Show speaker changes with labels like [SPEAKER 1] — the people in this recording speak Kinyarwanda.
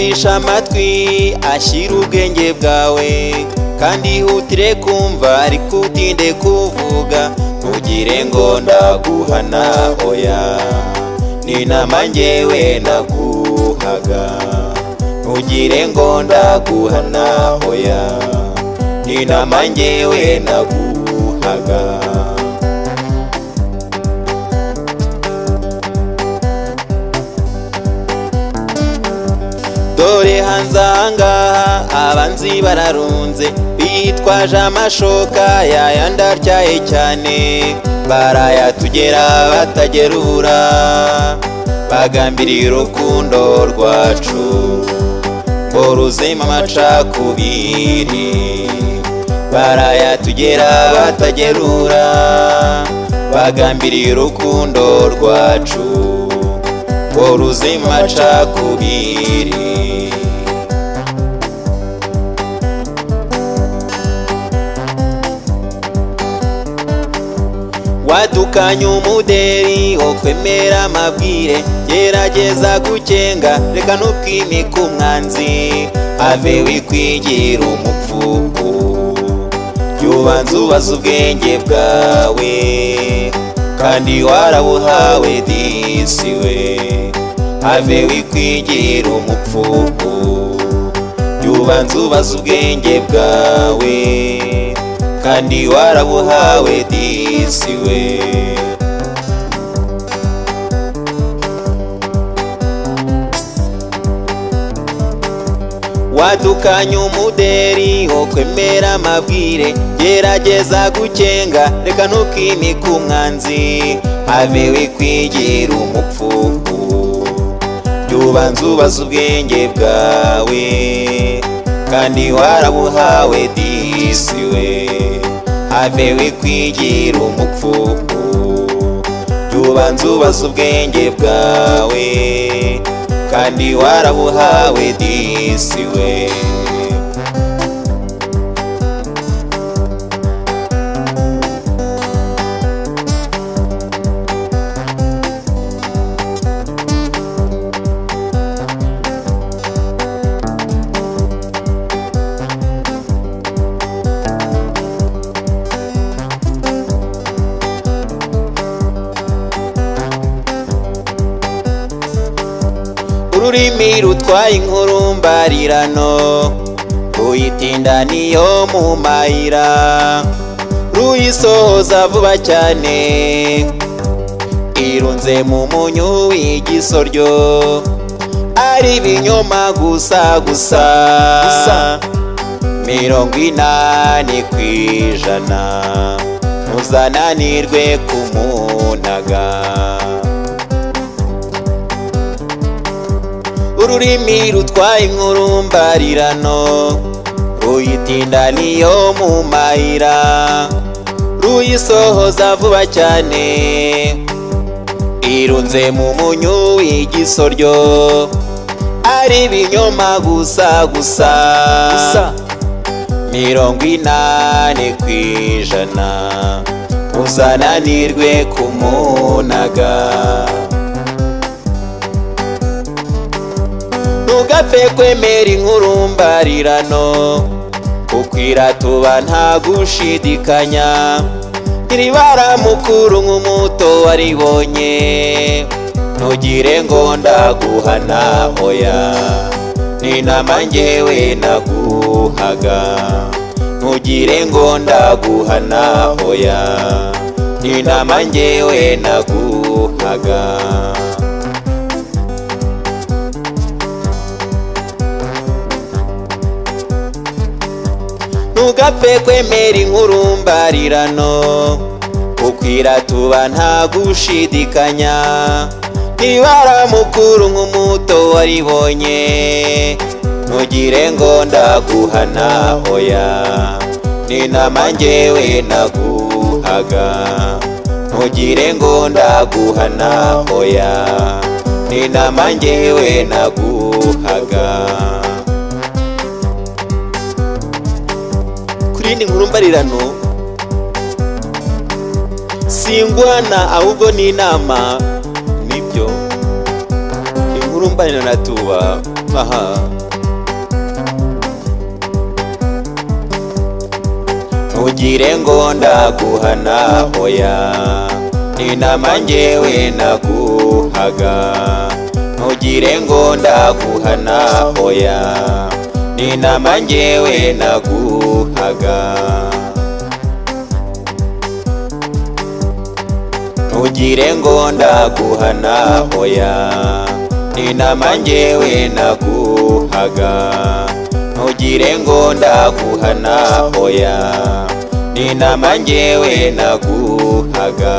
[SPEAKER 1] umvisha amatwi ashyira ubwenge bwawe, kandi ihutire kumva ariko utinde kuvuga. Ntugire ngo ndaguhana oya, ni inama njyewe naguhaga. Ntugire ngo ndaguhana oya, ni inama njyewe naguhaga. Dore hanze ahangaha abanzi bararunze, bitwaje amashoka yayandi atyaye cyane. Barayatugera batagerura, bagambiriye urukundo rwacu ngo ruzima amacakubiri. Barayatugera batagerura, bagambiriye urukundo rwacu ngo ruzima amacakubiri. Wadukanye umuderi wo kwemera amabwire, gerageza gukenga reka ntukimike umwanzi. Ave wikwigira umupfuku, yubanza ubaza ubwenge bwawe, kandi warabuhawe disi we. Ave wikwigira umupfuku, yubanza ubaza ubwenge bwawe, kandi warabuhawe disi we. Wadukanye umuderi wo kwemera amabwire, gerageza gukenga reka ntukimike umwanzi. Ave wikwigira umupfuku, yubanza ubaza ubwenge bwawe, kandi warabuhawe disi we. Ave wikwigira umupfuku, yubanza ubaza ubwenge bwawe, kandi warabuhawe disi we. Ururimi rutwaye inkuru mbarirano, ruyitinda niyo mu mayira, ruyisohoza vuba cyane. Irunze mu munyu w'igisoryo, ari ibinyoma gusa gusa. 80% ntuzananirwe kumunaga. Ururimi rutwaye inkuru mbarirano, ruyitinda niyo mu mayira, ruyisohoza vuba cyane. Irunze mu munyu w'igisoryo, ari ibinyoma gusa gusa. 80% ntuzananirwe kumunaga. Ntugapfe kwemera inkuru mbarirano, ukwira tuba nta gushidikanya. Iribara mukuru nk'umuto waribonye, ntugire ngo ndaguhana oya, ni inama njyewe naguhaga. Ntugire ngo ndaguhana oya, ni inama njyewe naguhaga. Ntugapfe kwemera inkuru mbarirano, ukwira tuba nta gushidikanya. Nibara mukuru nk'umuto waribonye, ntugire ngo ndaguhana oya, ni inama njyewe naguhaga. Ntugire ngo ndaguhana oya, ni inama njyewe naguhaga. Kurindi inkuru mbarirano singwana ahubwo ni inama. Nibyo inkuru mbarirano natuba aha ntugire ngo ndaguhana hoya n'inama njyewe naguhaga ntugire ngo ndaguhana hoya n'inama njyewe naguhaga ntugire ngo ndaguhana hoya n'inama njyewe naguhaga ntugire ngo ndaguhana hoya n'inama njyewe naguhaga